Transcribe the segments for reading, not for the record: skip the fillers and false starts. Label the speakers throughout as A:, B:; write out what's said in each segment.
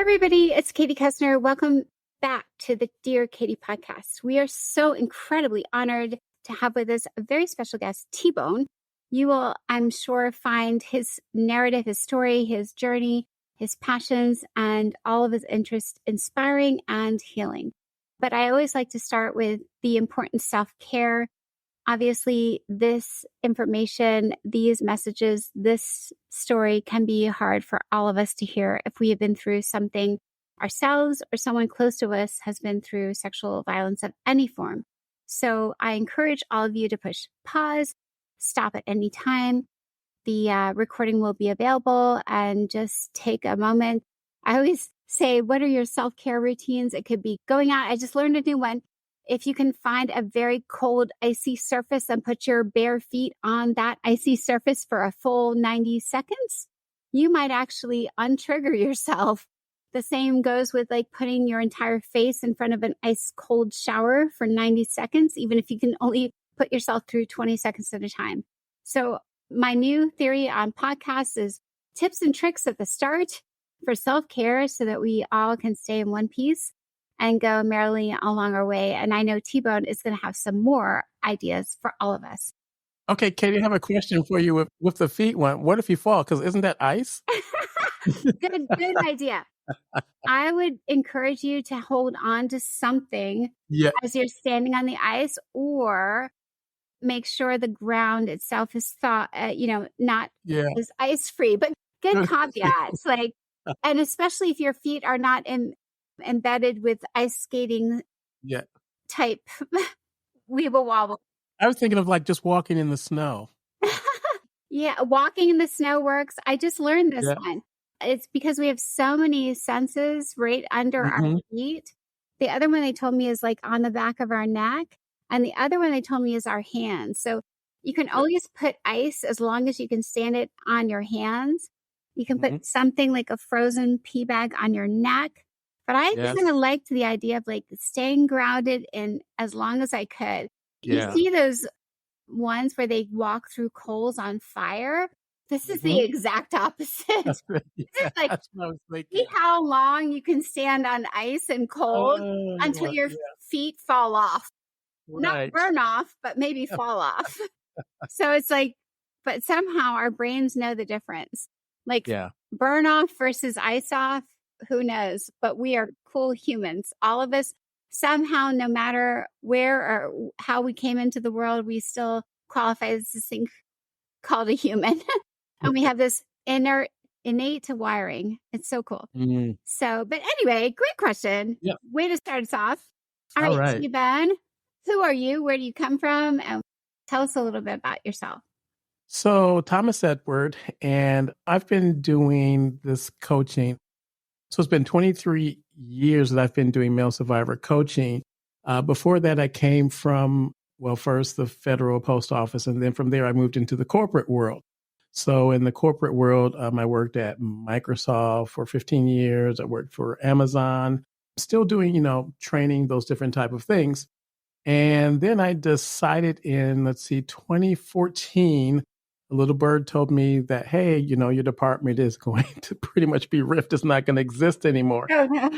A: everybody. It's Katie Koestner. Welcome back to the Dear Katie podcast. We are so incredibly honored to have with us a very special guest, TBone. You will, I'm sure, find his narrative, his story, his journey, his passions, and all of his interests inspiring and healing. But I always like to start with the important self-care. Obviously, this information, these messages, this story can be hard for all of us to hear if we have been through something ourselves or someone close to us has been through sexual violence of any form. So I encourage all of you to push pause, stop at any time. The recording will be available and just take a moment. I always say, what are your self-care routines? It could be going out. I just learned a new one. If you can find a very cold, icy surface and put your bare feet on that icy surface for a full 90 seconds, you might actually untrigger yourself. The same goes with like putting your entire face in front of an ice cold shower for 90 seconds, even if you can only put yourself through 20 seconds at a time. So my new theory on podcasts is tips and tricks at the start for self-care so that we all can stay in one piece and go merrily along our way. And I know TBone is going to have some more ideas for all of us.
B: Okay, Katie, I have a question for you with the feet one. What if you fall? Because isn't that ice?
A: Good idea. I would encourage you to hold on to something as you're standing on the ice, or make sure the ground itself is not is ice free, but good caveats. And especially if your feet are not embedded with ice skating type weeble wobble.
B: I was thinking of like just walking in the snow.
A: Yeah, walking in the snow works. I just learned this one. It's because we have so many senses right under our feet. The other one they told me is like on the back of our neck. And the other one they told me is our hands. So you can always put ice as long as you can stand it on your hands. You can put something like a frozen pea bag on your neck. But I kind of liked the idea of like staying grounded in as long as I could. You see those ones where they walk through coals on fire? This is the exact opposite.
B: That's
A: This is like, see how long you can stand on ice and cold until your feet fall off. Right. Not burn off, but maybe fall off. So it's like, but somehow our brains know the difference. Like burn off versus ice off. Who knows? But we are cool humans. All of us, somehow, no matter where or how we came into the world, we still qualify as this thing called a human. And we have this innate wiring. It's so cool. So, but anyway, great question. Way to start us off. All right. TBone, who are you? Where do you come from? And tell us a little bit about yourself.
B: So Thomas Edward, and I've been doing this coaching. So it's been 23 years that I've been doing male survivor coaching. Before that, I came from, first the federal post office, and then from there I moved into the corporate world. So in the corporate world, I worked at Microsoft for 15 years. I worked for Amazon, still doing, training, those different type of things. And then I decided in, 2014, a little bird told me that, hey, your department is going to pretty much be ripped. It's not going to exist anymore.
A: Oh, no.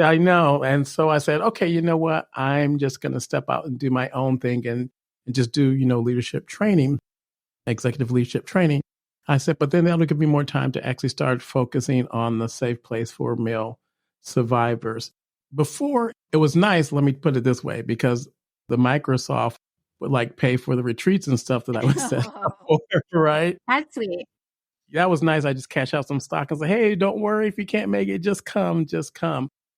B: I know. And so I said, okay, you know what? I'm just going to step out and do my own thing and just do, leadership training, executive leadership training. I said, but then that'll give me more time to actually start focusing on the safe place for male survivors. Before, it was nice, let me put it this way, because the Microsoft would pay for the retreats and stuff that I was set up for, right?
A: That's sweet.
B: That was nice. I just cash out some stock and say, hey, don't worry if you can't make it, just come.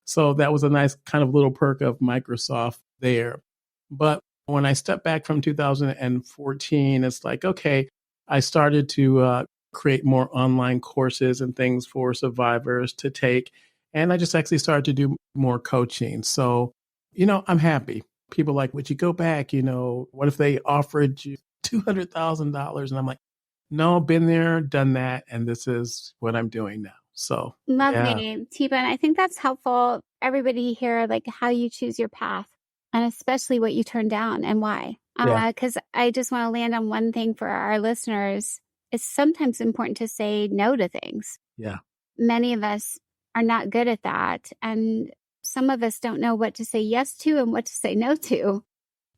B: So that was a nice kind of little perk of Microsoft there. But when I stepped back from 2014, it's like, okay, I started to create more online courses and things for survivors to take. And I just actually started to do more coaching. So, I'm happy. People like, would you go back? What if they offered you $200,000? And I'm like, no, been there, done that. And this is what I'm doing now. So
A: lovely. TBone, I think that's helpful. Everybody here, like how you choose your path and especially what you turn down and why. Because I just want to land on one thing for our listeners. It's sometimes important to say no to things.
B: Yeah.
A: Many of us are not good at that. And some of us don't know what to say yes to and what to say no to.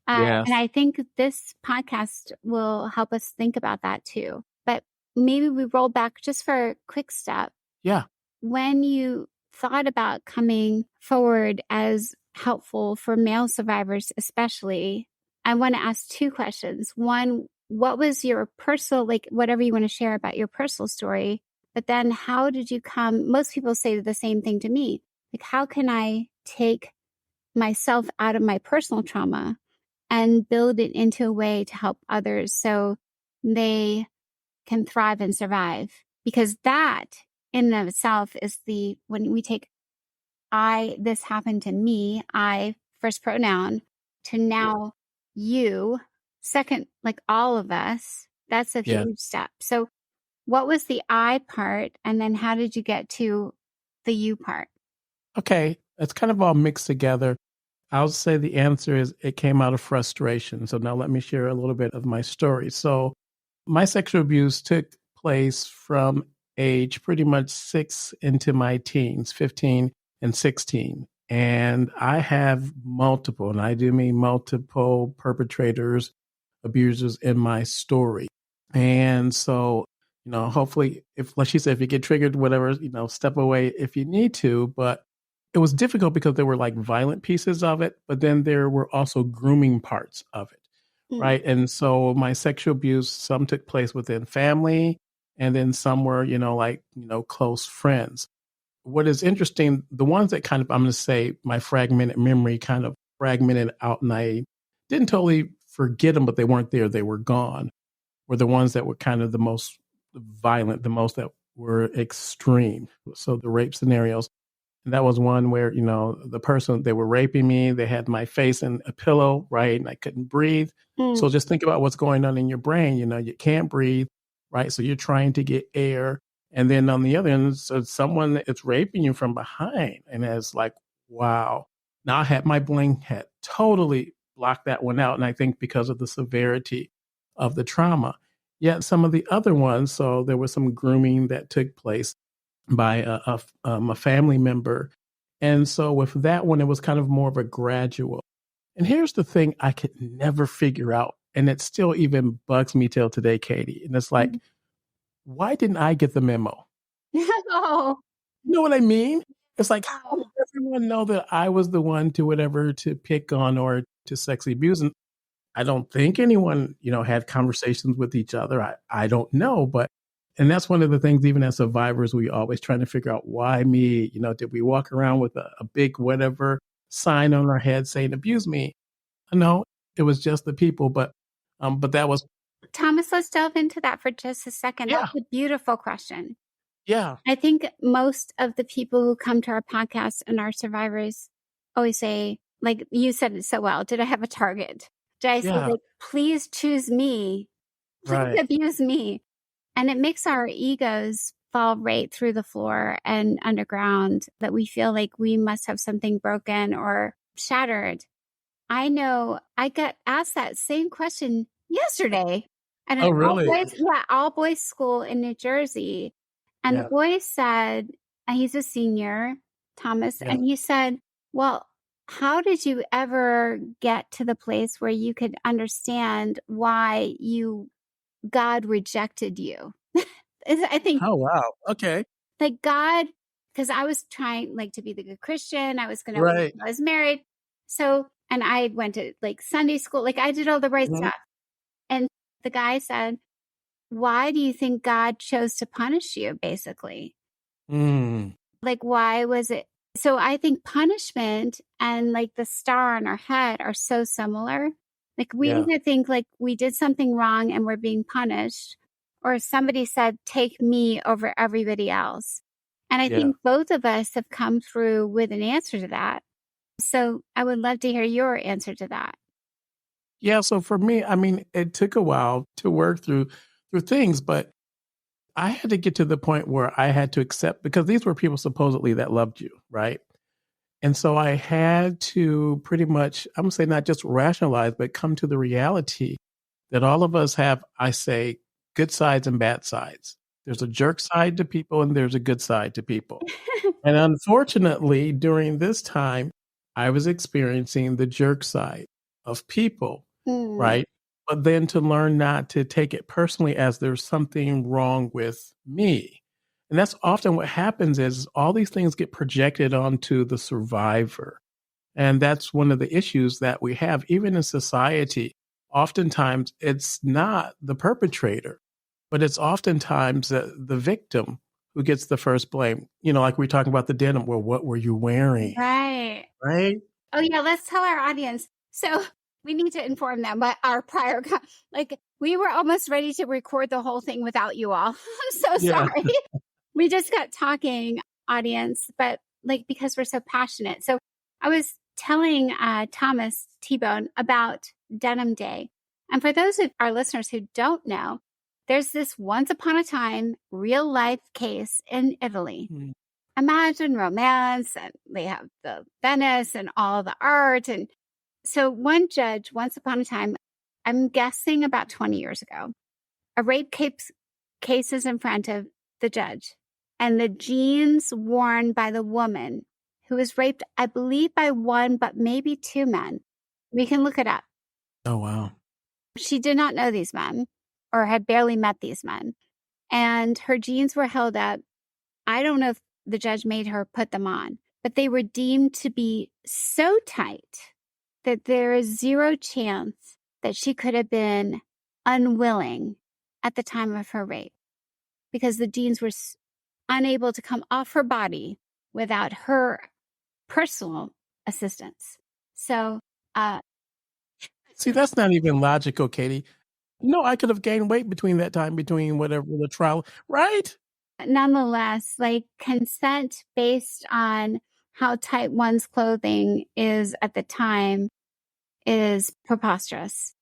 A: And I think this podcast will help us think about that too. But maybe we roll back just for a quick step.
B: Yeah.
A: When you thought about coming forward as helpful for male survivors, especially, I want to ask two questions. One, what was your personal, like whatever you want to share about your personal story? But then how did you come? Most people say the same thing to me. Like, how can I take myself out of my personal trauma and build it into a way to help others so they can thrive and survive? Because that in and of itself is when we take this happened to me, I, first pronoun, to now you, second, like all of us, that's a huge step. So what was the I part? And then how did you get to the you part?
B: Okay. It's kind of all mixed together. I'll say the answer is it came out of frustration. So now let me share a little bit of my story. So my sexual abuse took place from age pretty much 6 into my teens, 15 and 16. And I have multiple, and I do mean multiple perpetrators, abusers in my story. And so, hopefully like she said, if you get triggered, whatever, step away if you need to. But it was difficult because there were like violent pieces of it, but then there were also grooming parts of it. Right. And so my sexual abuse, some took place within family, and then some were, close friends. What is interesting, the ones that kind of, I'm going to say my fragmented memory kind of fragmented out, and I didn't totally forget them, but they weren't there. They were gone, were the ones that were kind of the most violent, the most that were extreme. So the rape scenarios. And that was one where, the person, they were raping me. They had my face in a pillow, right? And I couldn't breathe. So just think about what's going on in your brain. You can't breathe, right? So you're trying to get air. And then on the other end, so someone is raping you from behind. And it's like, wow. Now I had my brain had totally blocked that one out. And I think because of the severity of the trauma. Yet some of the other ones, so there was some grooming that took place by a family member. And so with that one, it was kind of more of a gradual. And here's the thing I could never figure out, and it still even bugs me till today, Katie. And it's like, why didn't I get the memo?
A: No.
B: You know what I mean? It's like, how did everyone know that I was the one to whatever to pick on or to sexually abuse? And I don't think anyone, had conversations with each other. I don't know, and that's one of the things, even as survivors, we always trying to figure out why me, did we walk around with a big whatever sign on our head saying abuse me? No, it was just the people. But that was.
A: Thomas, let's delve into that for just a second.
B: Yeah.
A: That's a beautiful question.
B: Yeah.
A: I think most of the people who come to our podcast and our survivors always say, like you said it so well, did I have a target? Did I say, like, please choose me? Please abuse me? And it makes our egos fall right through the floor and underground, that we feel like we must have something broken or shattered. I know I got asked that same question yesterday at an all boys school in New Jersey. And the boy said, and he's a senior, Thomas, and he said, well, how did you ever get to the place where you could understand why God rejected you? I think.
B: Oh, wow. Okay.
A: Like God, because I was trying like to be the good Christian. I was going to, I was married. So, and I went to like Sunday school, like I did all the right stuff. And the guy said, why do you think God chose to punish you, basically? Like, why was it? So I think punishment and like the star on our head are so similar. Like we either think like we did something wrong and we're being punished, or somebody said, take me over everybody else. And I think both of us have come through with an answer to that. So I would love to hear your answer to that.
B: Yeah. So for me, I mean, it took a while to work through things, but I had to get to the point where I had to accept, because these were people supposedly that loved you, right? And so I had to pretty much, I'm going to say not just rationalize, but come to the reality that all of us have, I say, good sides and bad sides. There's a jerk side to people and there's a good side to people. And unfortunately, during this time, I was experiencing the jerk side of people,
A: Mm.
B: right? But then to learn not to take it personally as there's something wrong with me. And that's often what happens is all these things get projected onto the survivor. And that's one of the issues that we have, even in society. Oftentimes, it's not the perpetrator, but it's oftentimes the victim who gets the first blame. Like we're talking about the denim. Well, what were you wearing?
A: Right.
B: Right?
A: Oh, yeah. Let's tell our audience. So we need to inform them what our prior, we were almost ready to record the whole thing without you all. I'm so
B: Yeah.
A: sorry. We just got talking, audience, but because we're so passionate. So I was telling Thomas TBone about Denim Day. And for those of our listeners who don't know, there's this once upon a time real life case in Italy.
B: Mm.
A: Imagine romance, and they have the Venice and all the art. And so one judge, once upon a time, I'm guessing about 20 years ago, a rape case is in front of the judge. And the jeans worn by the woman who was raped, I believe, by one, but maybe two men. We can look it up.
B: Oh, wow.
A: She did not know these men or had barely met these men. And her jeans were held up. I don't know if the judge made her put them on, but they were deemed to be so tight that there is zero chance that she could have been unwilling at the time of her rape because the jeans were unable to come off her body without her personal assistance. So,
B: See, that's not even logical, Katie. No, I could have gained weight between that time, between whatever the trial, right?
A: nonetheless, consent based on how tight one's clothing is at the time is preposterous.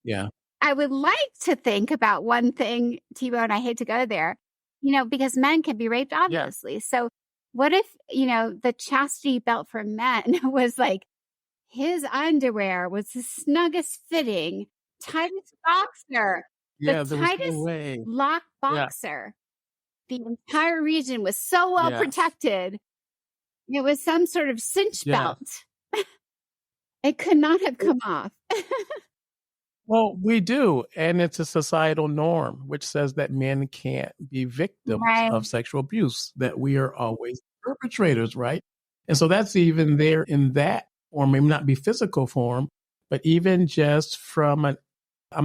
B: Yeah.
A: I would like to think about one thing, TBone, and I hate to go there, because men can be raped, obviously. Yeah. So what if, the chastity belt for men was his underwear was the snuggest fitting, tightest boxer,
B: Yeah,
A: the
B: there was
A: tightest
B: no way.
A: lock boxer. Yeah. The entire region was so well protected. It was some sort of cinch belt. It could not have come off.
B: Well, we do. And it's a societal norm, which says that men can't be victims of sexual abuse, that we are always perpetrators, right? And so that's even there in that form, maybe not be physical form, but even just from I'm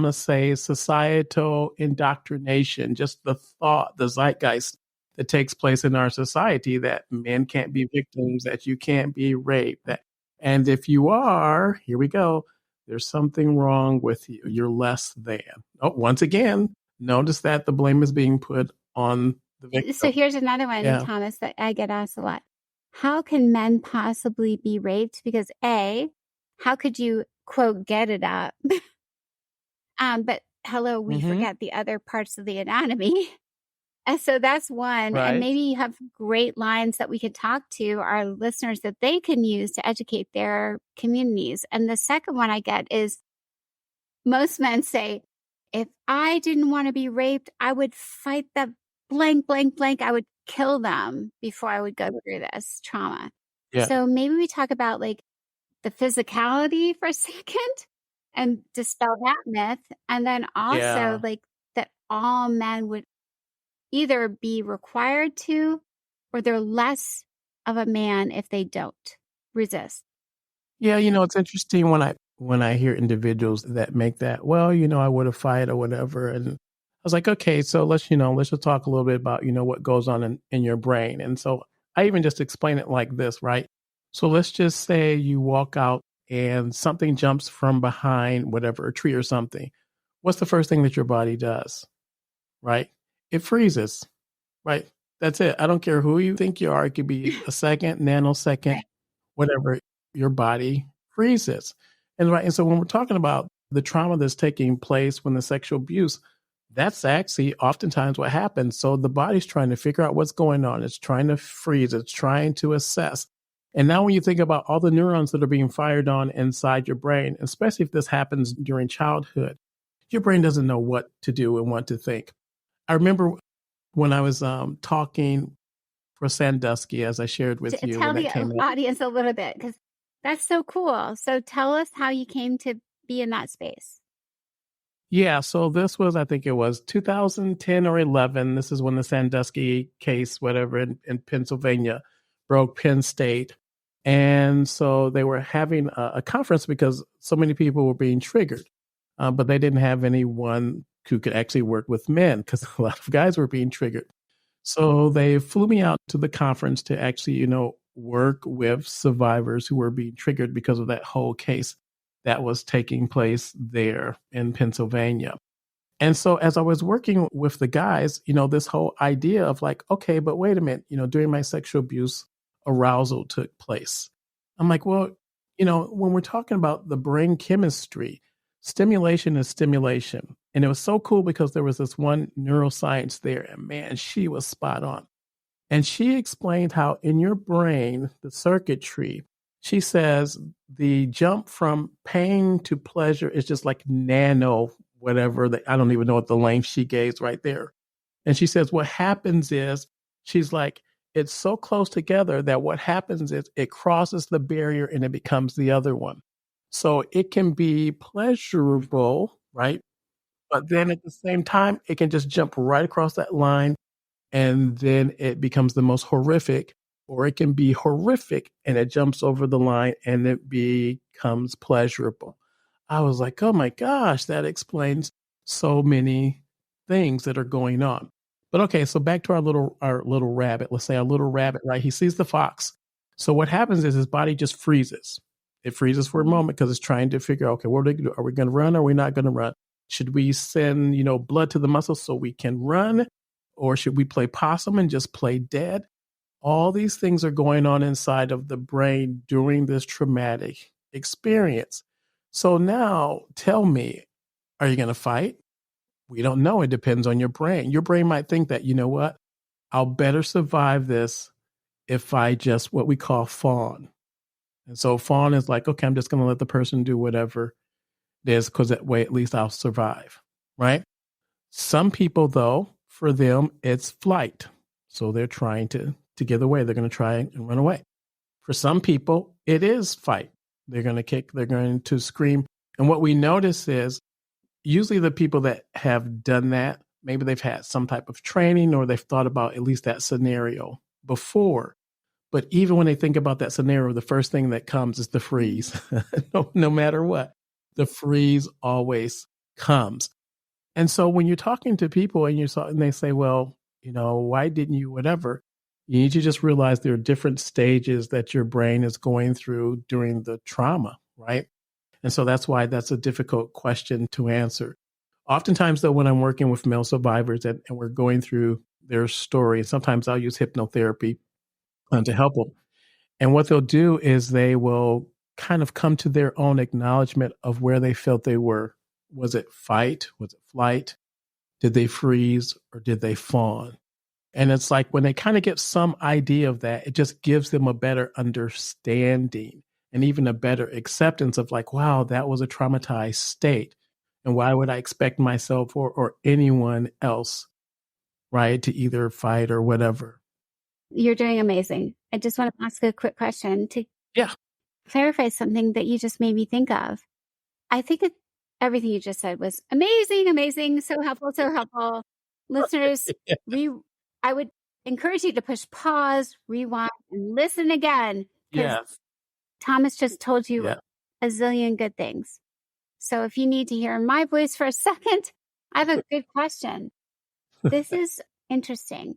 B: going to say societal indoctrination, just the thought, the zeitgeist that takes place in our society that men can't be victims, that you can't be raped. And if you are, here we go, there's something wrong with you. You're less than. Oh, once again, notice that the blame is being put on the victim.
A: So here's another one, Thomas, that I get asked a lot. How can men possibly be raped? Because A, how could you, quote, get it up? But hello, we forget the other parts of the anatomy. And so that's one. Right. And maybe you have great lines that we could talk to our listeners that they can use to educate their communities. And the second one I get is most men say, if I didn't want to be raped, I would fight the blank, blank, blank. I would kill them before I would go through this trauma. Yeah. So maybe we talk about the physicality for a second and dispel that myth. And then also that all men would either be required to, or they're less of a man if they don't resist.
B: Yeah, it's interesting when I hear individuals that make that, well, I would have fight or whatever. And I was like, okay, so let's just talk a little bit about, what goes on in your brain. And so I even just explain it like this, right? So let's just say you walk out and something jumps from behind whatever, a tree or something. What's the first thing that your body does, right? It freezes. Right. That's it. I don't care who you think you are. It could be a second, nanosecond, whatever, your body freezes. And so when we're talking about the trauma that's taking place when the sexual abuse, that's actually oftentimes what happens. So the body's trying to figure out what's going on. It's trying to freeze. It's trying to assess. And now when you think about all the neurons that are being fired on inside your brain, especially if this happens during childhood, your brain doesn't know what to do and what to think. I remember when I was talking for Sandusky, as I shared with you
A: Tell
B: when
A: the
B: that came out.
A: audience a little bit, because that's so cool. So tell us how you came to be in that space.
B: Yeah, so this was, I think it was 2010 or 11. This is when the Sandusky case, whatever, in Pennsylvania broke Penn State. And so they were having a conference because so many people were being triggered, but they didn't have anyone who could actually work with men because a lot of guys were being triggered. So they flew me out to the conference to actually, work with survivors who were being triggered because of that whole case that was taking place there in Pennsylvania. And so as I was working with the guys, this whole idea of like, okay, but wait a minute, during my sexual abuse, arousal took place. I'm like, well, when we're talking about the brain chemistry, stimulation is stimulation. And it was so cool because there was this one neuroscience there, and man, she was spot on. And she explained how in your brain, the circuitry, she says the jump from pain to pleasure is just like nano, whatever. I don't even know what the length she gave right there. And she says what happens is, she's like, it's so close together that what happens is it crosses the barrier and it becomes the other one. So it can be pleasurable, right? But then at the same time, it can just jump right across that line and then it becomes the most horrific, or it can be horrific and it jumps over the line and it becomes pleasurable. I was like, oh my gosh, that explains so many things that are going on. But okay, so back to our little rabbit. Let's say our little rabbit, right? He sees the fox. So what happens is his body just freezes. It freezes for a moment because it's trying to figure out, okay, what are we going to do? Are we going to run or are we not going to run? Should we send, blood to the muscles so we can run? Or should we play possum and just play dead? All these things are going on inside of the brain during this traumatic experience. So now tell me, are you going to fight? We don't know. It depends on your brain. Your brain might think that, you know what? I'll better survive this if I just what we call fawn. And so fawn is like, okay, I'm just going to let the person do whatever it is because that way at least I'll survive, right? Some people, though, for them, it's flight. So they're trying to get away. They're going to try and run away. For some people, it is fight. They're going to kick. They're going to scream. And what we notice is usually the people that have done that, maybe they've had some type of training or they've thought about at least that scenario before. But even when they think about that scenario, the first thing that comes is the freeze. No matter what, the freeze always comes. And so when you're talking to people and they say, well, why didn't you whatever? You need to just realize there are different stages that your brain is going through during the trauma, right? And so that's why that's a difficult question to answer. Oftentimes, though, when I'm working with male survivors and we're going through their story, sometimes I'll use hypnotherapy to help them. And what they'll do is they will kind of come to their own acknowledgement of where they felt they were. Was it fight? Was it flight? Did they freeze or did they fawn? And it's like when they kind of get some idea of that, it just gives them a better understanding and even a better acceptance of like, wow, that was a traumatized state. And why would I expect myself or anyone else, right, to either fight or whatever?
A: You're doing amazing. I just want to ask a quick question to clarify something that you just made me think of. I think everything you just said was amazing, so helpful, so helpful. Listeners, I would encourage you to push pause, rewind, and listen again, because Thomas just told you a zillion good things. So if you need to hear my voice for a second, I have a good question. This is interesting.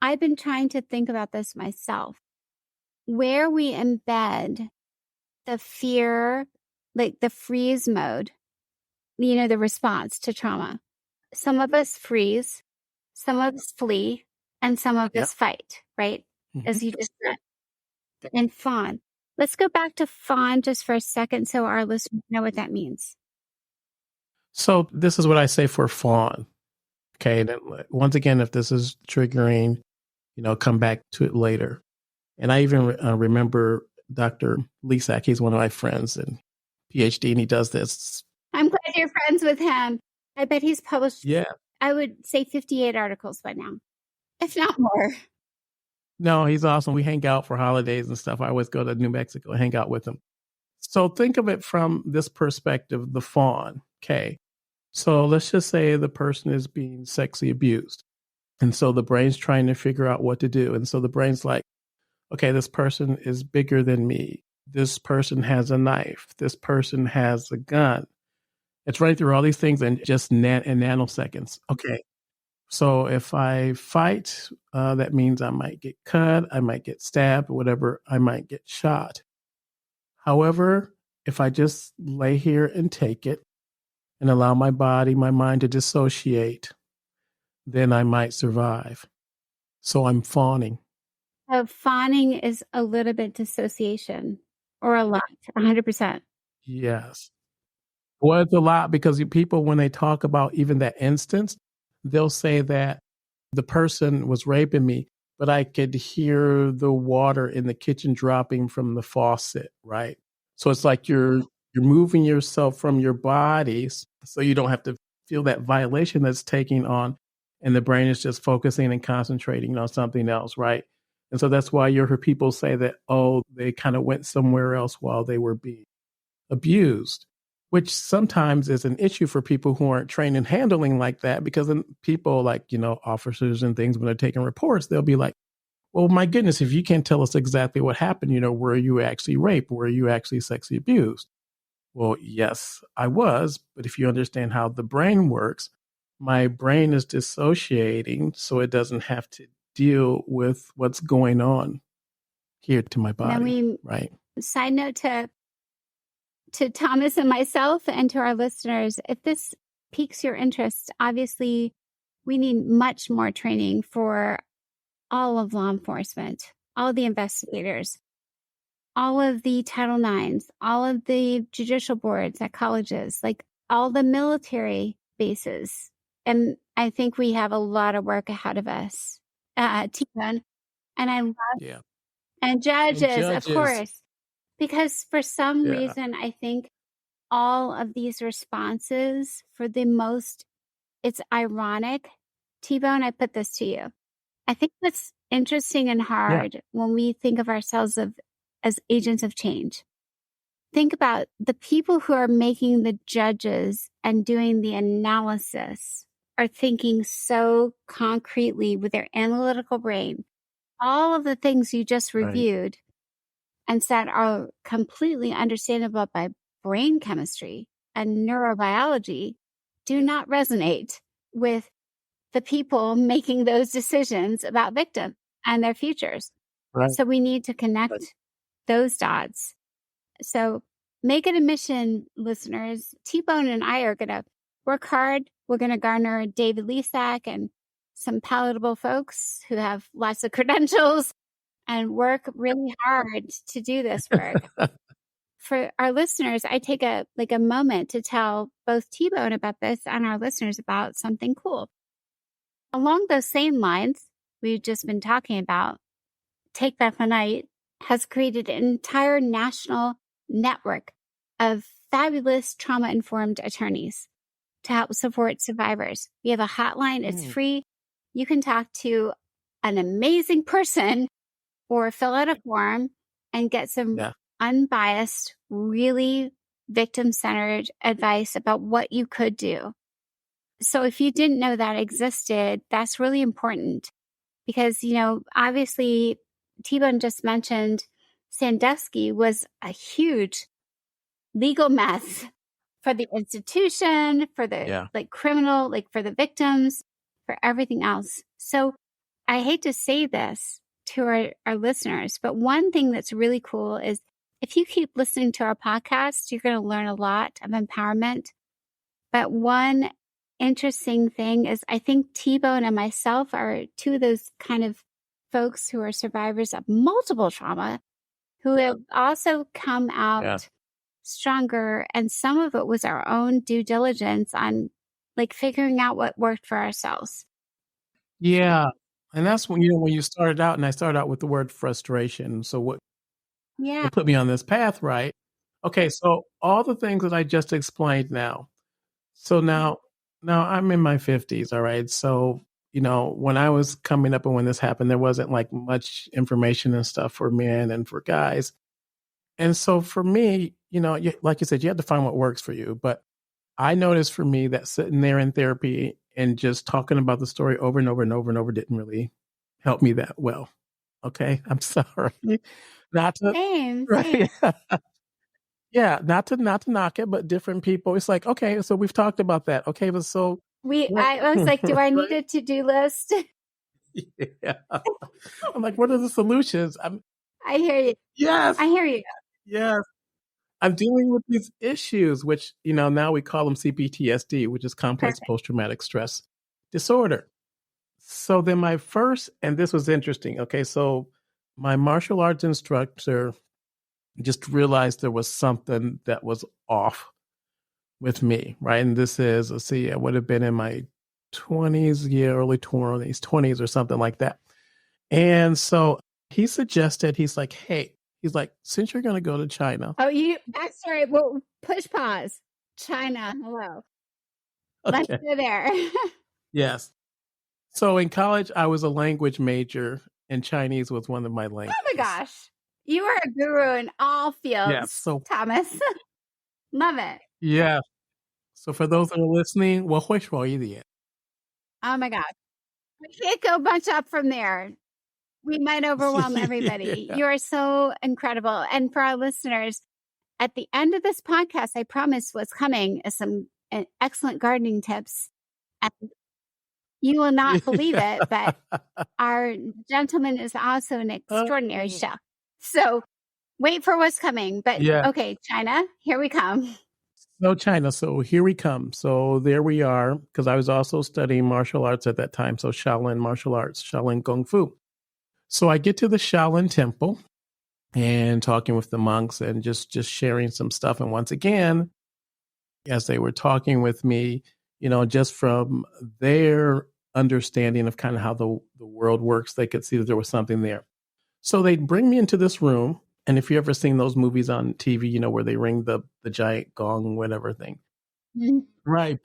A: I've been trying to think about this myself. Where we embed the fear, like the freeze mode, the response to trauma. Some of us freeze, some of us flee, and some of us fight, right? Mm-hmm. As you just said. And fawn. Let's go back to fawn just for a second so our listeners know what that means.
B: So this is what I say for fawn. Okay. And once again, if this is triggering, come back to it later. And I even remember Dr. Lisak. He's one of my friends and PhD, and he does this.
A: I'm glad you're friends with him. I bet he's published I would say 58 articles by now, if not more.
B: No, he's awesome. We hang out for holidays and stuff. I always go to New Mexico and hang out with him. So think of it from this perspective, the fawn. Okay. So let's just say the person is being sexually abused. And so the brain's trying to figure out what to do. And so the brain's like, okay, this person is bigger than me. This person has a knife. This person has a gun. It's running through all these things in just in nanoseconds. Okay. So if I fight, that means I might get cut, I might get stabbed, whatever, I might get shot. However, if I just lay here and take it and allow my body, my mind to dissociate, then I might survive. So I'm fawning.
A: Fawning is a little bit dissociation, or a lot, 100%.
B: Yes. Well, it's a lot because people, when they talk about even that instance, they'll say that the person was raping me, but I could hear the water in the kitchen dropping from the faucet, right? So it's like you're moving yourself from your bodies so you don't have to feel that violation that's taking on, and the brain is just focusing and concentrating on something else, right? And so that's why you hear people say that, oh, they kind of went somewhere else while they were being abused, which sometimes is an issue for people who aren't trained in handling like that, because then people like, officers and things, when they're taking reports, they'll be like, well, my goodness, if you can't tell us exactly what happened, were you actually raped? Were you actually sexually abused? Well, yes, I was. But if you understand how the brain works, my brain is dissociating so it doesn't have to deal with what's going on here to my body, right?
A: Side note to Thomas and myself and to our listeners, if this piques your interest, obviously we need much more training for all of law enforcement, all of the investigators, all of the Title IXs, all of the judicial boards at colleges, like all the military bases. And I think we have a lot of work ahead of us, TBone. And I love, and judges, of course, because for some reason, I think all of these responses, for the most, it's ironic. TBone, I put this to you. I think what's interesting and hard when we think of ourselves as agents of change. Think about the people who are making the judges and doing the analysis are thinking so concretely with their analytical brain. All of the things you just reviewed and said are completely understandable by brain chemistry and neurobiology do not resonate with the people making those decisions about victims and their futures. Right. So we need to connect those dots. So make it a mission, listeners. TBone and I are going to work hard. We're going to garner David Lisak and some palatable folks who have lots of credentials and work really hard to do this work. For our listeners, I take a moment to tell both TBone about this and our listeners about something cool. Along those same lines we've just been talking about, Take Back the Night has created an entire national network of fabulous trauma-informed attorneys to help support survivors. We have a hotline. It's free. You can talk to an amazing person or fill out a form and get some unbiased, really victim-centered advice about what you could do. So if you didn't know that existed, that's really important because, obviously TBone just mentioned Sandusky was a huge legal mess for the institution, for the criminal, for the victims, for everything else. So I hate to say this to our listeners, but one thing that's really cool is if you keep listening to our podcast, you're going to learn a lot of empowerment. But one interesting thing is I think TBone and myself are two of those kind of folks who are survivors of multiple trauma who have also come out stronger. And some of it was our own due diligence on figuring out what worked for ourselves.
B: Yeah. And that's when, when you started out, and I started out with the word frustration. So what put me on this path, right? Okay. So all the things that I just explained now. So now Now I'm in my 50s, all right? So, when I was coming up and when this happened, there wasn't like much information and stuff for men and for guys. And so for me, like you said, you have to find what works for you. But I noticed for me that sitting there in therapy and just talking about the story over and over and over and over didn't really help me that well. Okay. I'm sorry. Not to,
A: Same, same.
B: right. Yeah, not to knock it, but different people. It's like, okay, so we've talked about that. Okay, but so what?
A: I was like, do I need
B: Right?
A: a to-do list?
B: Yeah. I'm like, what are the solutions?
A: I hear you.
B: Yes,
A: I hear you.
B: yes. I'm dealing with these issues, which now we call them CPTSD, which is complex
A: Perfect.
B: post-traumatic stress disorder. So then my first, and this was interesting. Okay, so my martial arts instructor just realized there was something that was off with me, right? And this is, let's see, I would have been in my 20s, yeah, early 20s or something like that. And so he suggested, he's like, since you're going to go to China,
A: Oh, sorry. Well, push pause. China. Hello. Let's
B: okay,
A: go there.
B: yes. So in college, I was a language major, and Chinese was one of my
A: Oh my
B: languages.
A: gosh. You are a guru in all
B: Yeah.
A: fields,
B: So,
A: Thomas. Love it.
B: yeah. So for those that are listening, 我会说一点.
A: Oh my gosh. We can't go bunch up from there. We might overwhelm everybody.
B: Yeah.
A: You are so incredible. And for our listeners, at the end of this podcast, I promise what's coming is some excellent gardening tips. And you will not believe it, but our gentleman is also an extraordinary
B: Oh.
A: chef. So wait for what's coming. But
B: Yeah.
A: okay, China, here we come.
B: No, China. So here we come. So there we are, because I was also studying martial arts at that time. So Shaolin martial arts, Shaolin Kung Fu. So I get to the Shaolin temple and talking with the monks and just sharing some stuff. And once again, as they were talking with me, just from their understanding of kind of how the world works, they could see that there was something there. So they'd bring me into this room. And if you ever seen those movies on TV, where they ring the giant gong, whatever thing.
A: Mhm.
B: Right.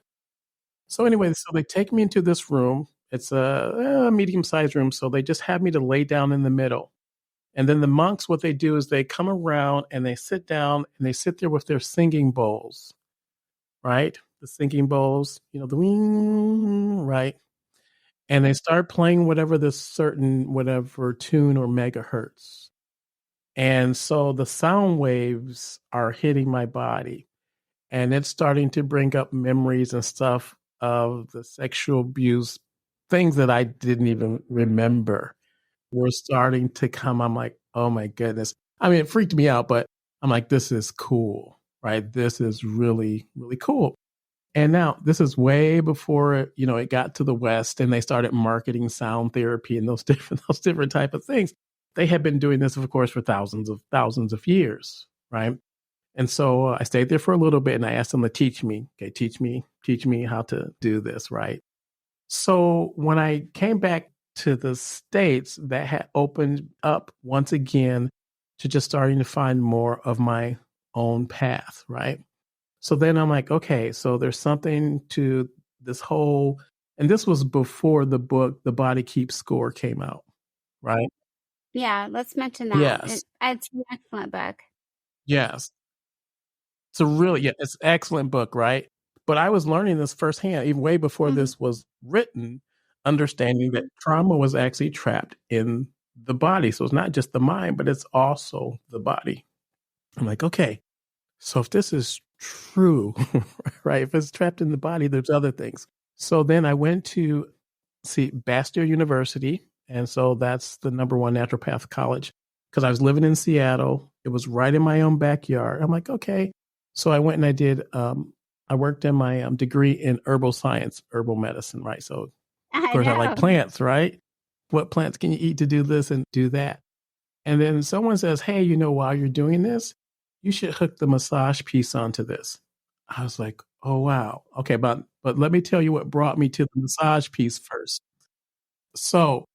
B: So anyway, so they take me into this room. It's a medium-sized room. So they just have me to lay down in the middle. And then the monks, what they do is they come around and they sit down and they sit there with their singing bowls, right? The singing bowls, the wing, right? And they start playing whatever tune or megahertz. And so the sound waves are hitting my body and it's starting to bring up memories and stuff of the sexual abuse, things that I didn't even remember were starting to come. I'm like, oh my goodness. I mean, it freaked me out, but I'm like, this is cool, right? This is really, really cool. And now this is way before it got to the West and they started marketing sound therapy and those different type of things. They had been doing this, of course, for thousands of years, right? And so I stayed there for a little bit and I asked them to teach me. Okay, teach me how to do this, right? So when I came back to the States, that had opened up once again to just starting to find more of my own path, right? So then I'm like, okay, so there's something to this whole, and this was before the book, The Body Keeps Score came out, right?
A: Yeah, let's mention that.
B: Yes.
A: It's an excellent book.
B: Yes. It's an excellent book, right? But I was learning this firsthand, even way before this was written, understanding that trauma was actually trapped in the body. So it's not just the mind, but it's also the body. I'm like, okay, so if this is true, right? If it's trapped in the body, there's other things. So then I went to see Bastyr University. And so that's the number one naturopath college because I was living in Seattle. It was right in my own backyard. I'm like, okay. So I went and I worked in my degree in herbal science, herbal medicine, right? So, of
A: I
B: course, I like
A: know.
B: plants, right? What plants can you eat to do this and do that? And then someone says, hey, while you're doing this, you should hook the massage piece onto this. I was like, oh, wow. Okay, but let me tell you what brought me to the massage piece first. So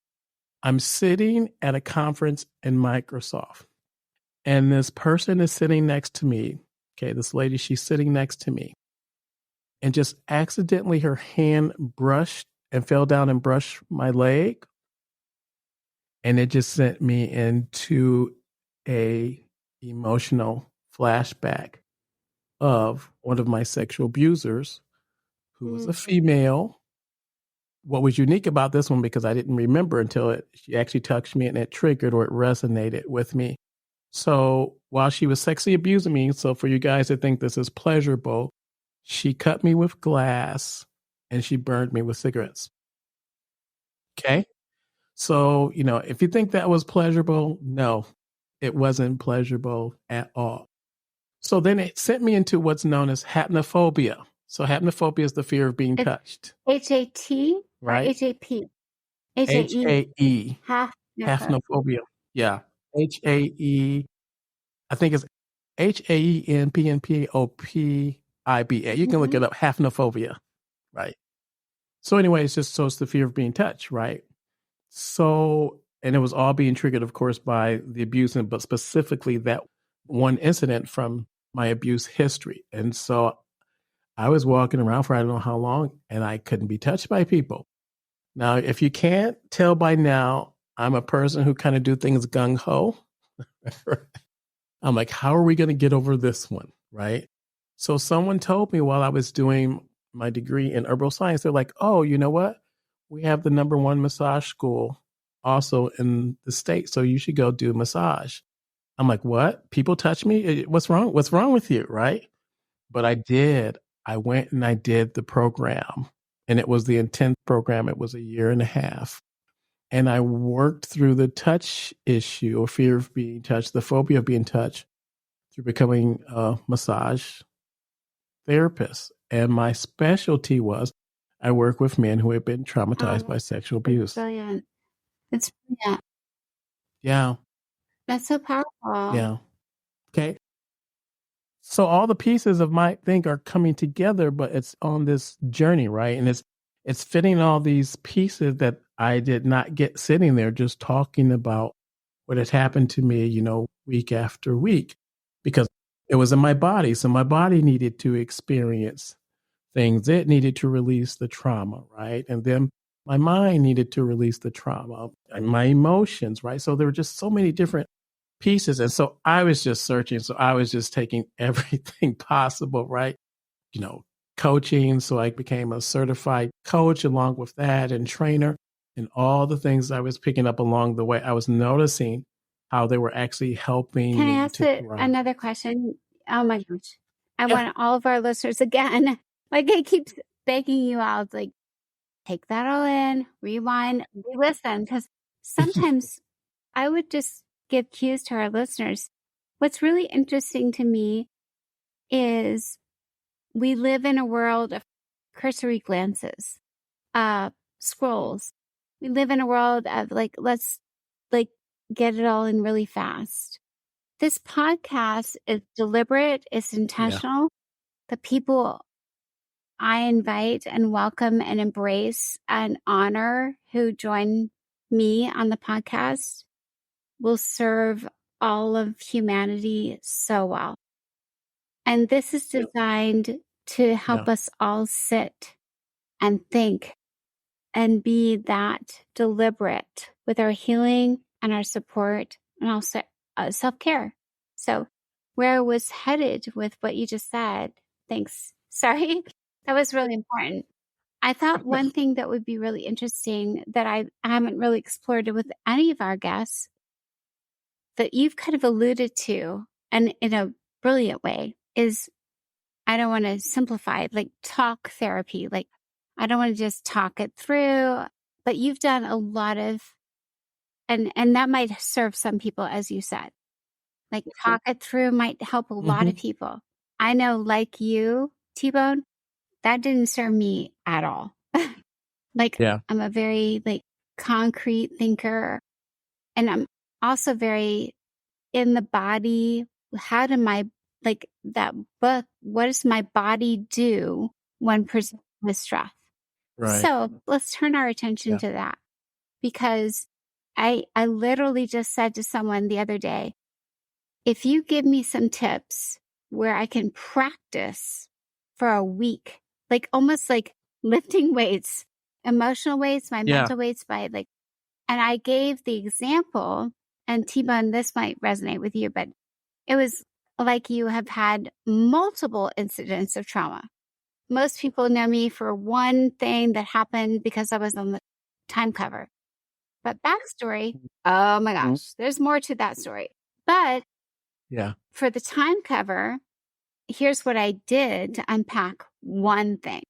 B: I'm sitting at a conference in Microsoft, and this person is sitting next to me. Okay, this lady, she's sitting next to me. and just accidentally her hand brushed and fell down and brushed my leg. And it just sent me into a emotional flashback of one of my sexual abusers who was a female. What was unique about this one, because I didn't remember until she actually touched me and it triggered or it resonated with me. So while she was sexually abusing me, so for you guys that think this is pleasurable, she cut me with glass and she burned me with cigarettes. Okay. So, if you think that was pleasurable, no, it wasn't pleasurable at all. So then it sent me into what's known as hapnophobia. So hapnophobia is the fear of being touched.
A: H-A-T or
B: Right?
A: H-A-P? H-A-E.
B: H-A-E. Hapnophobia. Yeah. H-A-E. I think it's H-A-E-N-P-N-P-O-P-I-B-A. You can look it up, hapnophobia. Right. So anyway, it's the fear of being touched, right? So, and it was all being triggered, of course, by the abuse, but specifically that one incident from my abuse history. And so I was walking around for I don't know how long, and I couldn't be touched by people. Now, if you can't tell by now, I'm a person who kind of do things gung ho. I'm like, how are we going to get over this one? Right. So someone told me while I was doing my degree in herbal science, they're like, oh, you know what? We have the #1 massage school also in the state. So you should go do massage. I'm like, what? People touch me? What's wrong? What's wrong with you? Right. But I did. I went and I did the program, and it was the intense program. It was a year and a half. And I worked through the touch issue or fear of being touched, the phobia of being touched, through becoming a massage therapist. And my specialty was I work with men who have been traumatized by sexual abuse.
A: Brilliant. It's brilliant.
B: Yeah.
A: That's so powerful.
B: Yeah. Okay. So all the pieces of my thing are coming together, but it's on this journey, right? And it's fitting all these pieces that I did not get sitting there just talking about what had happened to me, week after week, because it was in my body. So my body needed to experience things. It needed to release the trauma, right? And then my mind needed to release the trauma and my emotions, right? So there were just so many different pieces. And so I was just searching. So I was just taking everything possible, right? Coaching. So I became a certified coach along with that, and trainer, and all the things I was picking up along the way. I was noticing how they were actually helping
A: Can
B: me
A: I ask another question? Oh my gosh. I want all of our listeners again, like I keep begging you out, like take that all in, rewind, re-listen, because sometimes I would just give cues to our listeners. What's really interesting to me is we live in a world of cursory glances, scrolls. We live in a world of let's get it all in really fast. This podcast is deliberate, it's intentional. Yeah. The people I invite and welcome and embrace and honor who join me on the podcast will serve all of humanity so well. And this is designed to help us all sit and think and be that deliberate with our healing and our support and also self-care. So where I was headed with what you just said, thanks. Sorry, that was really important. I thought one thing that would be really interesting that I haven't really explored with any of our guests that you've kind of alluded to, and in a brilliant way, is I don't want to simplify it, like talk therapy. Like I don't want to just talk it through, but you've done a lot of, and that might serve some people, as you said, like talk it through might help a lot of people. I know, like you, TBone, that didn't serve me at all. I'm a very concrete thinker, and I'm also very in the body. How do my, that book, what does my body do when presented with stress? Right. So let's turn our attention to that, because I literally just said to someone the other day, if you give me some tips where I can practice for a week like almost like lifting weights, emotional weights, my mental weights by like, and I gave the example, and TBone, this might resonate with you, but it was like you have had multiple incidents of trauma. Most people know me for one thing that happened because I was on the time cover. But backstory, oh my gosh, there's more to that story. But for the time cover, here's what I did to unpack one thing.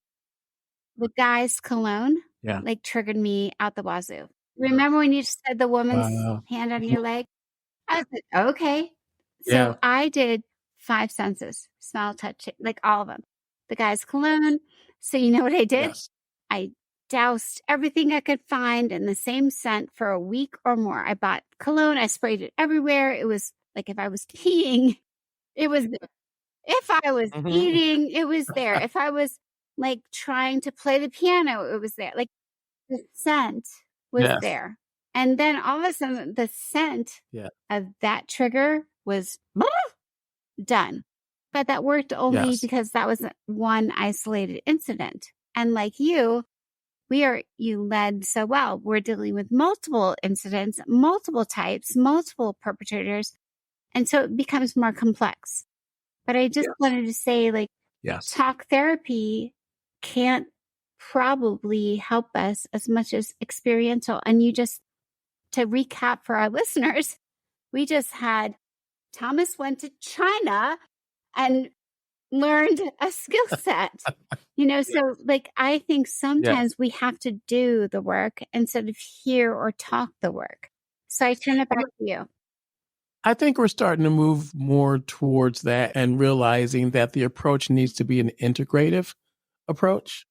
A: The guy's cologne like triggered me out the wazoo. Remember when you said the woman's hand on your leg? I was like, okay. So I did 5 senses, smell, touch, like all of them. The guy's cologne. So you know what I did? I doused everything I could find in the same scent for a week or more. I bought cologne. I sprayed it everywhere. It was like if I was peeing, it was there. If I was eating, it was there. If I was like trying to play the piano, it was there. Like the scent was there. And then all of a sudden, the scent of that trigger was done. But that worked only because that was one isolated incident. And like you led so well. We're dealing with multiple incidents, multiple types, multiple perpetrators. And so it becomes more complex. But I just wanted to say, like, talk therapy can't probably help us as much as experiential. And to recap for our listeners, we just had Thomas went to China and learned a skill set, so like, I think sometimes we have to do the work instead of hear or talk the work. So I turn it back to you.
B: I think we're starting to move more towards that and realizing that the approach needs to be an integrative approach.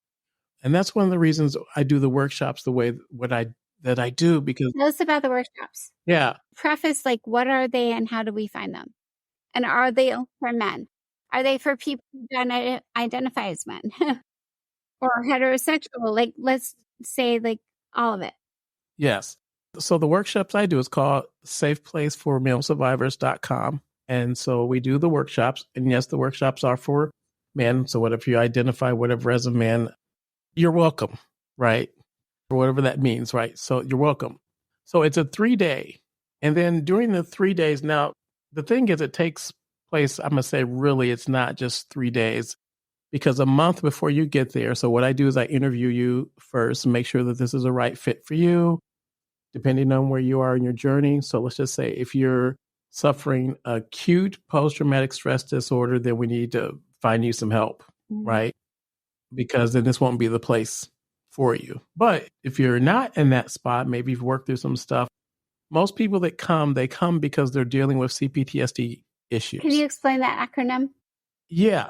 B: And that's one of the reasons I do the workshops the way that I do, because
A: tell us about the workshops. Preface, like, what are they and how do we find them? And are they for men? Are they for people who don't identify as men or heterosexual? Like, let's say, like, all of it.
B: Yes. So the workshops I do is called safeplaceformalesurvivors.com. And so we do the workshops. And yes, the workshops are for men. So what if you identify whatever as a man, you're welcome, right? Or whatever that means, right? So you're welcome. So it's a 3-day. And then during the 3 days, now, the thing is, it takes place, I'm going to say, really, it's not just 3 days, because a month before you get there. So what I do is I interview you first and make sure that this is a right fit for you, depending on where you are in your journey. So let's just say if you're suffering acute post-traumatic stress disorder, then we need to find you some help, right? Because then this won't be the place for you. But if you're not in that spot, maybe you've worked through some stuff. Most people that come, they come because they're dealing with CPTSD issues.
A: Can you explain that acronym?
B: Yeah.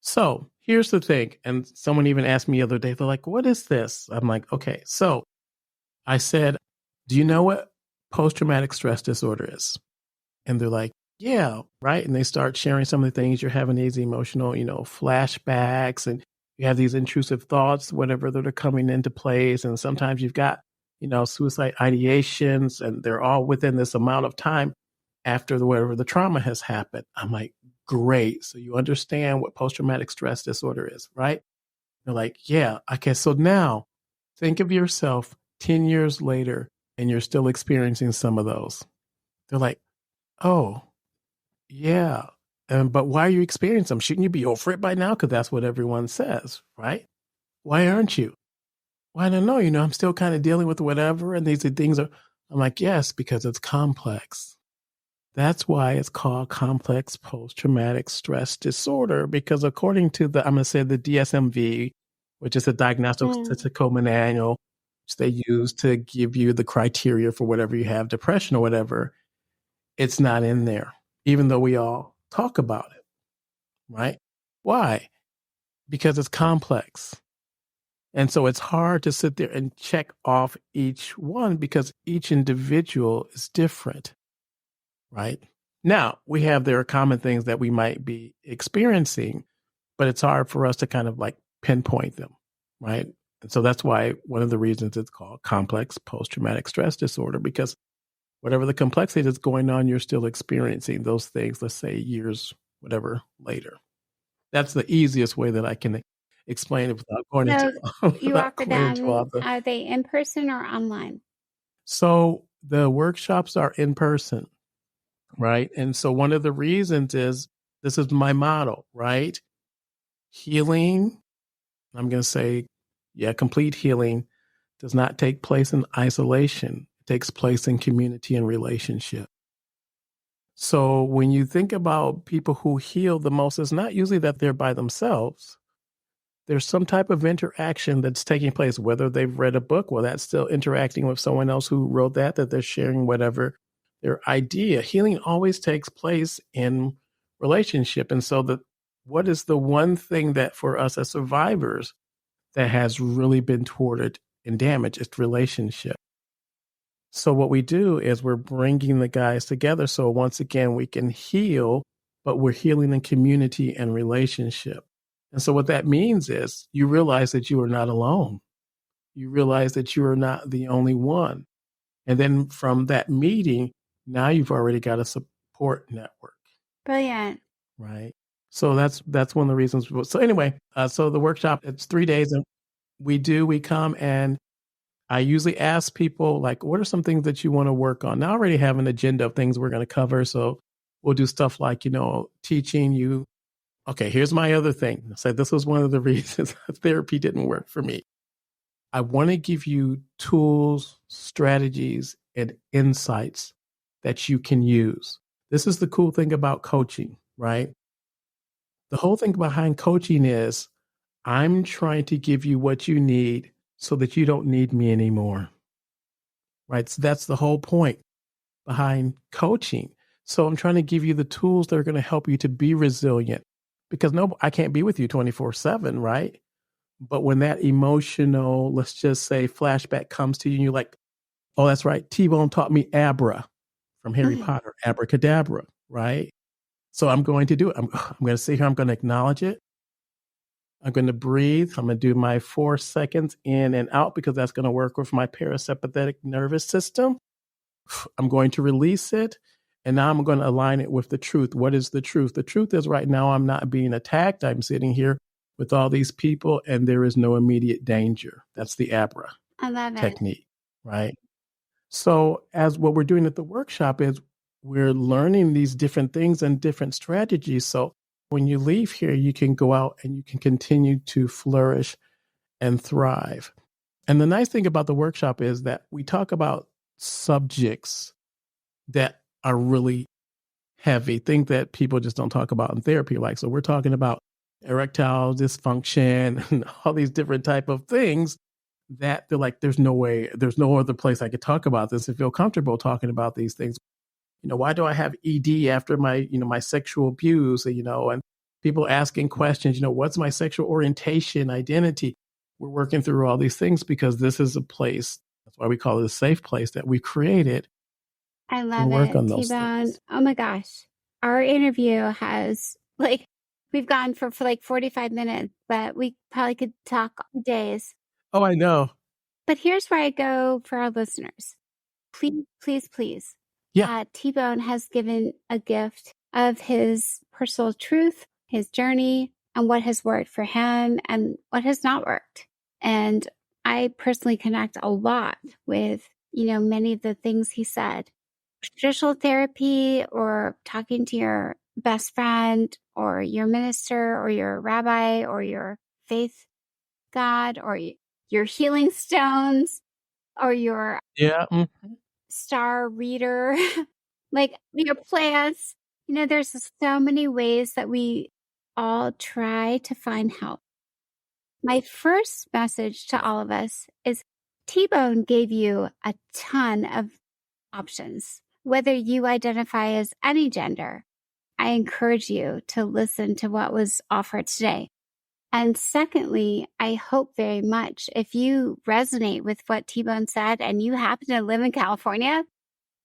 B: So here's the thing. And someone even asked me the other day, they're like, what is this? I'm like, okay. So I said, do you know what post-traumatic stress disorder is? And they're like, yeah, right. And they start sharing some of the things. You're having these emotional, flashbacks, and you have these intrusive thoughts, whatever, that are coming into place. And sometimes you've got, suicide ideations, and they're all within this amount of time after whatever the trauma has happened. I'm like, great. So you understand what post-traumatic stress disorder is, right? They're like, yeah. Okay. So now think of yourself 10 years later, and you're still experiencing some of those. They're like, oh, yeah. But why are you experiencing them? Shouldn't you be over it by now? Because that's what everyone says, right? Why aren't you? Well, I don't know. I'm still kind of dealing with whatever. And these things are, I'm like, yes, because it's complex. That's why it's called complex post-traumatic stress disorder, because according to the DSMV, which is a diagnostic statistical manual, which they use to give you the criteria for whatever you have, depression or whatever, it's not in there, even though we all talk about it, right? Why? Because it's complex. And so it's hard to sit there and check off each one, because each individual is different, right? Now, there are common things that we might be experiencing, but it's hard for us to kind of like pinpoint them, right? And so that's why one of the reasons it's called complex post-traumatic stress disorder, because whatever the complexity that's going on, you're still experiencing those things, let's say years, whatever, later. That's the easiest way that I can explain it without going into
A: So you
B: without
A: offer
B: going into all
A: them,
B: the.
A: are they in person or online?
B: So the workshops are in person, right? And so one of the reasons is this is my motto, right? Healing, I'm going to say, yeah, complete healing does not take place in isolation. It takes place in community and relationship. So when you think about people who heal the most, it's not usually that they're by themselves. There's some type of interaction that's taking place, whether they've read a book, well, that's still interacting with someone else who wrote that they're sharing whatever their idea. Healing always takes place in relationship. And so what is the one thing that for us as survivors that has really been thwarted and damaged? It's relationship. So what we do is we're bringing the guys together. So once again, we can heal, but we're healing in community and relationship. And so what that means is you realize that you are not alone. You realize that you are not the only one. And then from that meeting, now you've already got a support network.
A: Brilliant.
B: Right. So that's one of the reasons. So anyway, so the workshop, it's 3 days and we come and I usually ask people, like, what are some things that you want to work on? Now, I already have an agenda of things we're going to cover. So we'll do stuff like, teaching you. Okay, here's my other thing. So this was one of the reasons therapy didn't work for me. I want to give you tools, strategies, and insights that you can use. This is the cool thing about coaching, right? The whole thing behind coaching is I'm trying to give you what you need so that you don't need me anymore. Right. So that's the whole point behind coaching. So I'm trying to give you the tools that are going to help you to be resilient because no, I can't be with you 24/7. Right. But when that emotional, let's just say flashback comes to you and you're like, oh, that's right. T-Bone taught me Abra from Harry Potter, abracadabra. Right. So I'm going to do it. I'm going to sit here. I'm going to acknowledge it. I'm going to breathe. I'm going to do my 4 seconds in and out because that's going to work with my parasympathetic nervous system. I'm going to release it. And now I'm going to align it with the truth. What is the truth? The truth is right now I'm not being attacked. I'm sitting here with all these people and there is no immediate danger. That's the ABRA
A: I love it.
B: technique, right? So as what we're doing at the workshop is we're learning these different things and different strategies. So when you leave here, you can go out and you can continue to flourish and thrive. And the nice thing about the workshop is that we talk about subjects that are really heavy, things that people just don't talk about in therapy. Like, so we're talking about erectile dysfunction and all these different type of things that they're like, there's no way, there's no other place I could talk about this and feel comfortable talking about these things. Why do I have ED after my, my sexual abuse, and people asking questions, what's my sexual orientation, identity? We're working through all these things because this is a place, that's why we call it a safe place that we created.
A: I love
B: work
A: it,
B: on those
A: T-Bone.
B: things.
A: Oh my gosh. Our interview has we've gone for like 45 minutes, but we probably could talk days.
B: Oh, I know.
A: But here's where I go for our listeners. Please, please, please.
B: Yeah.
A: T-Bone has given a gift of his personal truth, his journey, and what has worked for him and what has not worked. And I personally connect a lot with, many of the things he said. Traditional therapy or talking to your best friend or your minister or your rabbi or your faith God or your healing stones or your star reader, like your plants. There's so many ways that we all try to find help. My first message to all of us is T-Bone gave you a ton of options. Whether you identify as any gender, I encourage you to listen to what was offered today. And secondly, I hope very much if you resonate with what T-Bone said and you happen to live in California,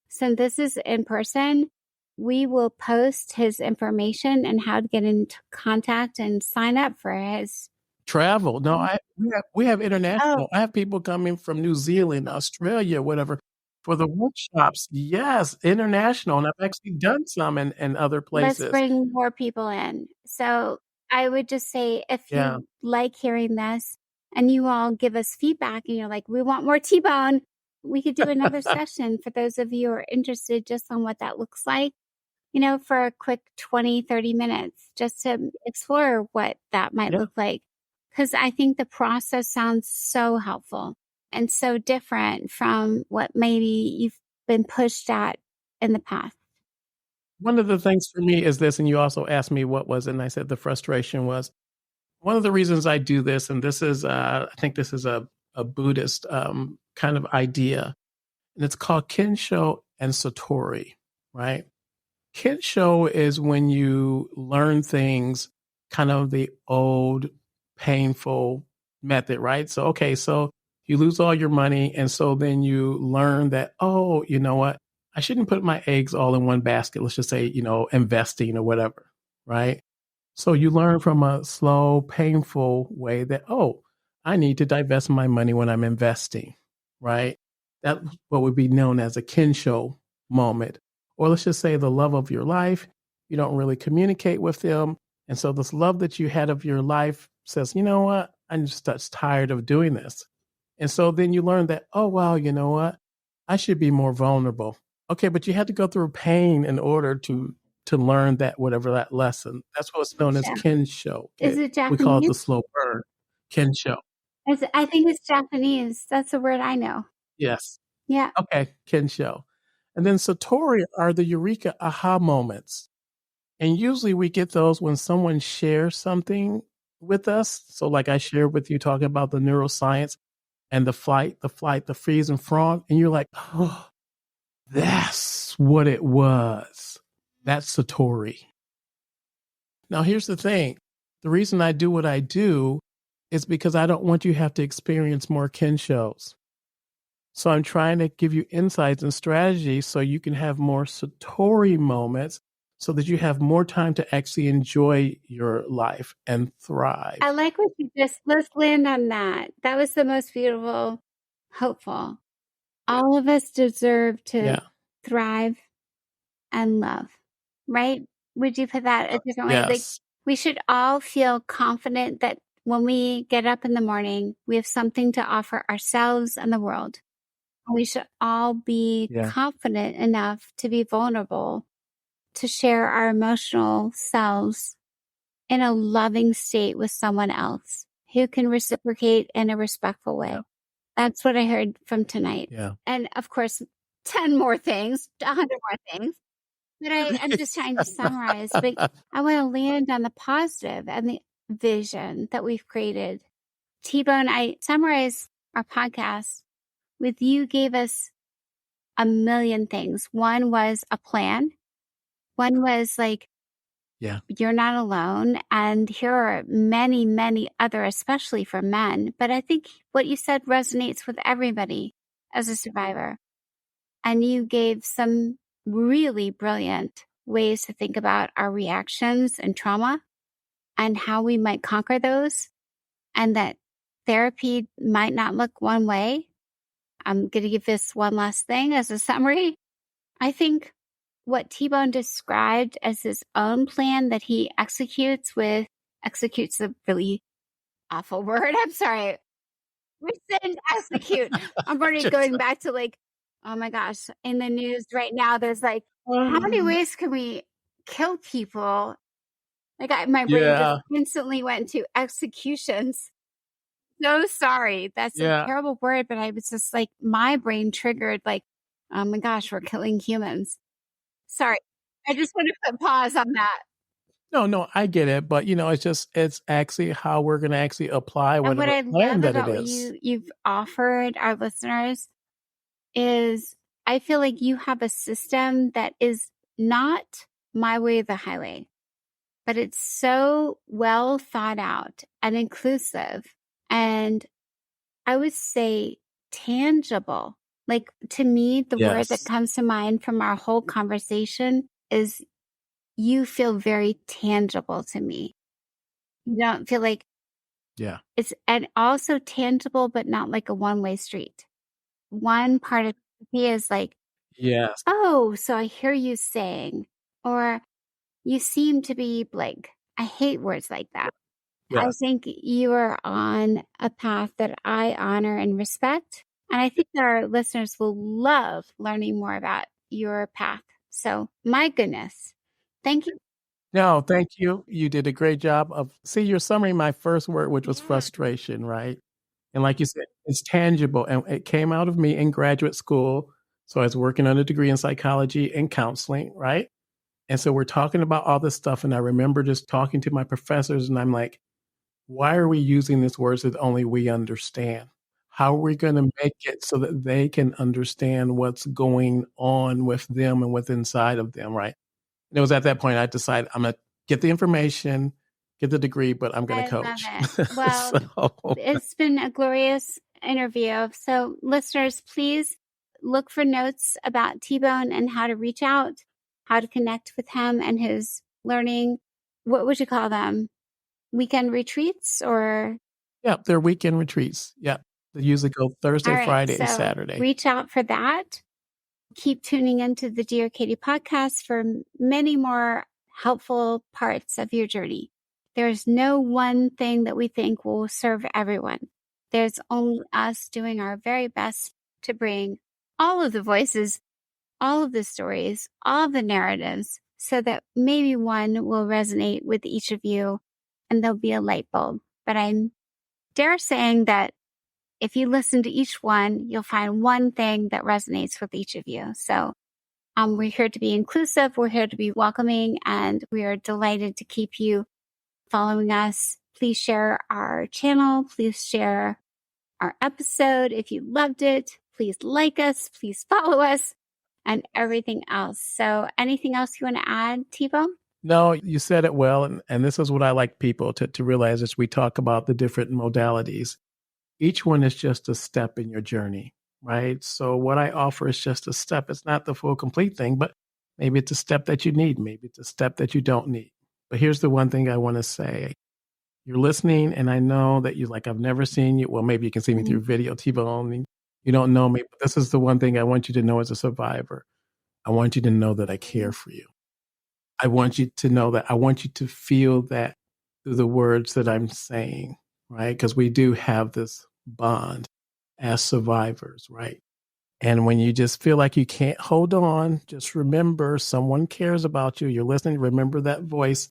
A: since this is in person, we will post his information and how to get into contact and sign up for his
B: travel. No, we have international. I have people coming from New Zealand, Australia, whatever, for the workshops. Yes, international. And I've actually done some in other places.
A: Let's bring more people in. So I would just say, if
B: Yeah.
A: you like hearing this and you all give us feedback and you're like, we want more T-bone, we could do another session for those of you who are interested just on what that looks like, for a quick 20, 30 minutes, just to explore what that might
B: Yeah.
A: look like. Because I think the process sounds so helpful and so different from what maybe you've been pushed at in the past.
B: One of the things for me is this, and you also asked me what was it, and I said the frustration was one of the reasons I do this, and this is, I think this is a Buddhist kind of idea, and it's called Kensho and Satori, right? Kensho is when you learn things kind of the old painful method, right? So, okay, so you lose all your money. And so then you learn that, oh, you know what? I shouldn't put my eggs all in one basket. Let's just say, investing or whatever, right? So you learn from a slow, painful way that, oh, I need to divest my money when I'm investing, right? That's what would be known as a Kensho moment. Or let's just say the love of your life, you don't really communicate with them. And so this love that you had of your life says, you know what? I'm just tired of doing this. And so then you learn that, oh, wow, you know what? I should be more vulnerable. Okay, but you had to go through pain in order to learn that whatever that lesson. That's what's known as
A: Yeah.
B: kensho.
A: Is it
B: We call it the
A: Japanese?
B: slow burn. Kensho.
A: I think it's Japanese. That's a word I know.
B: Yes.
A: Yeah.
B: Okay, kensho. And then satori are the eureka aha moments. And usually we get those when someone shares something with us. So like I shared with you talking about the neuroscience and the freeze and frog, and you're like, oh, that's what it was. That's satori. Now, here's the thing. The reason I do what I do is because I don't want you to have to experience more kinshos. So I'm trying to give you insights and strategies so you can have more satori moments so that you have more time to actually enjoy your life and thrive.
A: I like what you let's land on that. That was the most beautiful, hopeful. All of us deserve to thrive and love, right? Would you put that a different way? Like,
B: Yes.
A: we should all feel confident that when we get up in the morning, we have something to offer ourselves and the world. We should all be confident enough to be vulnerable, to share our emotional selves in a loving state with someone else who can reciprocate in a respectful way. Yeah. That's what I heard from tonight.
B: Yeah.
A: And of course, 10 more things, 100 more things. But I'm just trying to summarize. But I want to land on the positive and the vision that we've created. T-Bone, I summarize our podcast with you gave us a million things. One was a plan. One was like, you're not alone. And here are many, many other, especially for men. But I think what you said resonates with everybody as a survivor. And you gave some really brilliant ways to think about our reactions and trauma and how we might conquer those. And that therapy might not look one way. I'm going to give this one last thing as a summary. I think what T-Bone described as his own plan that he executes a really awful word. I'm sorry. Rescind, execute. I'm already going back to like, oh my gosh, in the news right now, there's like, how many ways can we kill people? Like my brain just instantly went to executions. So sorry. That's a terrible word, but I was just like, my brain triggered like, oh my gosh, we're killing humans. Sorry. I just want to put pause on that.
B: No, I get it. But, it's actually how we're going to actually apply
A: what I love
B: that
A: about
B: it
A: what
B: is.
A: you've offered our listeners is I feel like you have a system that is not my way or the highway, but it's so well thought out and inclusive. And I would say tangible. Like to me, the word that comes to mind from our whole conversation is you feel very tangible to me. You don't feel like it's and also tangible, but not like a one-way street. One part of me is like, oh, so I hear you saying, or you seem to be blank. I hate words like that.
B: Yeah.
A: I think you are on a path that I honor and respect. And I think that our listeners will love learning more about your path. So, my goodness, thank you.
B: No, thank you. You did a great job you're summarizing my first word, which was
A: Yeah.
B: frustration, right? And like you said, it's tangible. And it came out of me in graduate school. So I was working on a degree in psychology and counseling, right? And so we're talking about all this stuff. And I remember just talking to my professors, and I'm like, why are we using these words that only we understand? How are we going to make it so that they can understand what's going on with them and what's inside of them, right? And it was at that point I decided I'm going to get the information, get the degree, but I'm going to
A: I love
B: coach.
A: it. Well, it's been a glorious interview. So, listeners, please look for notes about TBone and how to reach out, how to connect with him and his learning. What would you call them? Weekend retreats or?
B: Yeah, they're weekend retreats. Yeah. They usually go Thursday,
A: All right,
B: Friday, and
A: so
B: Saturday.
A: reach out for that. Keep tuning into the Dear Katie podcast for many more helpful parts of your journey. There's no one thing that we think will serve everyone. There's only us doing our very best to bring all of the voices, all of the stories, all of the narratives, so that maybe one will resonate with each of you and there'll be a light bulb. But I dare saying that if you listen to each one, you'll find one thing that resonates with each of you. So we're here to be inclusive. We're here to be welcoming, and we are delighted to keep you following us. Please share our channel. Please share our episode. If you loved it, please like us, please follow us, and everything else. So anything else you want to add, TBone?
B: No, you said it well. And this is what I like people to realize as we talk about the different modalities. Each one is just a step in your journey, right? So what I offer is just a step. It's not the full complete thing, but maybe it's a step that you need. Maybe it's a step that you don't need. But here's the one thing I want to say. You're listening, and I know that I've never seen you. Well, maybe you can see me through video, TBone. You don't know me, but this is the one thing I want you to know as a survivor. I want you to know that I care for you. I want you to know that. I want you to feel that through the words that I'm saying, right? Because we do have this bond as survivors, right? And when you just feel like you can't hold on, just remember someone cares about you. You're listening. Remember that voice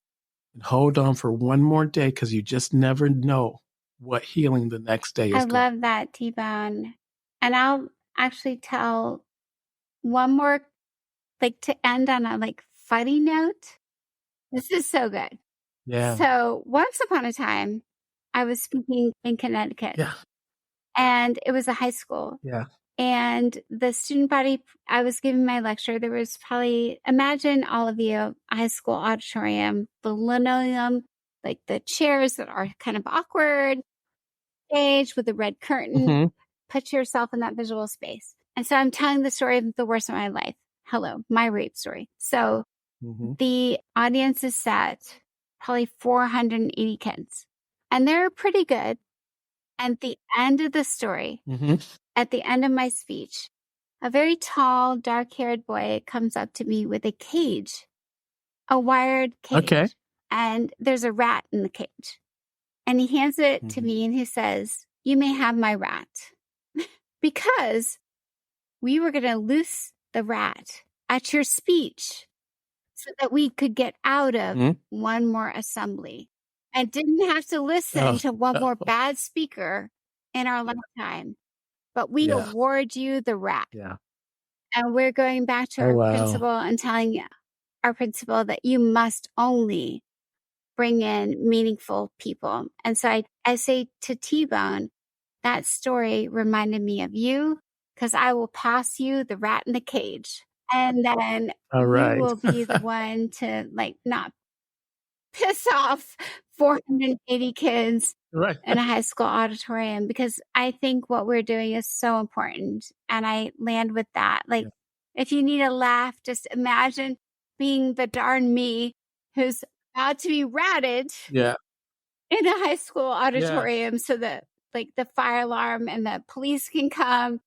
B: and hold on for one more day, because you just never know what healing the next day is
A: I
B: going.
A: love that, TBone. And I'll actually tell one more, to end on a funny note. This is so good.
B: Yeah.
A: So once upon a time, I was speaking in Connecticut.
B: Yeah.
A: And it was a high school.
B: Yeah.
A: And the student body, I was giving my lecture. There was probably, imagine all of you, a high school auditorium, the linoleum, the chairs that are kind of awkward, stage with the red curtain.
B: Mm-hmm.
A: Put yourself in that visual space. And so I'm telling the story of the worst of my life. Hello, my rape story. So the audience is set, probably 480 kids. And they're pretty good. At the end of the story, at the end of my speech, a very tall, dark-haired boy comes up to me with a cage, a wired cage. Okay. And there's a rat in the cage. And he hands it to me and he says, "You may have my rat." Because we were going to loose the rat at your speech so that we could get out of one more assembly and didn't have to listen to one more bad speaker in our lifetime. But we award you the rat. Yeah. And we're going back to our principal and telling our principal that you must only bring in meaningful people. And so I say to TBone, that story reminded me of you, because I will pass you the rat in the cage. And then you will be the one to not piss off 480 kids in a high school auditorium, because I think what we're doing is so important. And I land with that. If you need a laugh, just imagine being the darn me who's about to be ratted in a high school auditorium so that the fire alarm and the police can come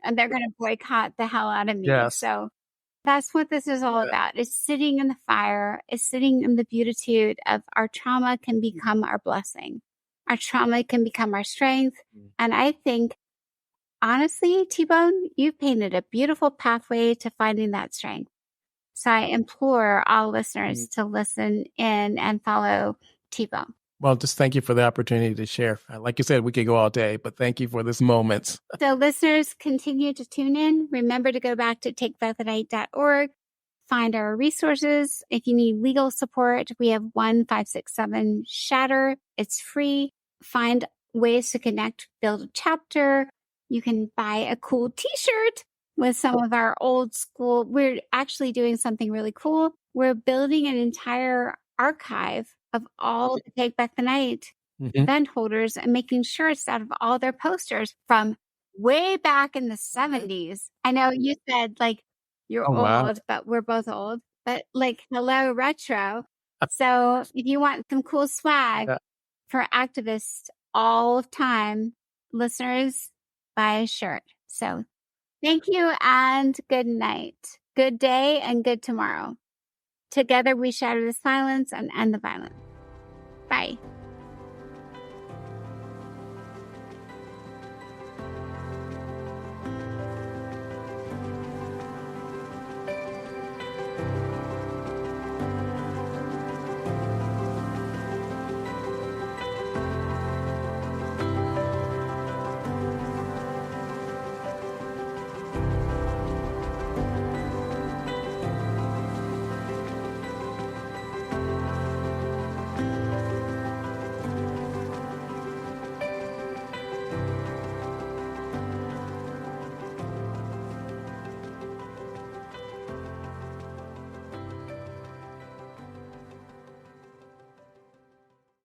A: and they're going to boycott the hell out of me. So That's what this is all about, is sitting in the fire, is sitting in the beatitude of our trauma can become our blessing. Our trauma can become our strength. And I think, honestly, TBone, you've painted a beautiful pathway to finding that strength. So I implore all listeners to listen in and follow TBone.
B: Well, just thank you for the opportunity to share. Like you said, we could go all day, but thank you for this moment.
A: So listeners, continue to tune in. Remember to go back to takebackthennight.org, find our resources. If you need legal support, we have 1567 Shatter. It's free. Find ways to connect, build a chapter. You can buy a cool t-shirt with some of our old school. We're actually doing something really cool. We're building an entire archive of all the Take Back the Night event holders and making shirts out of all their posters from way back in the 70s. I know you said like you're old, but we're both old, but like hello retro. So if you want some cool swag for activists all time, listeners, buy a shirt. So thank you and good night. Good day and good tomorrow. Together we shatter the silence and end the violence. Bye.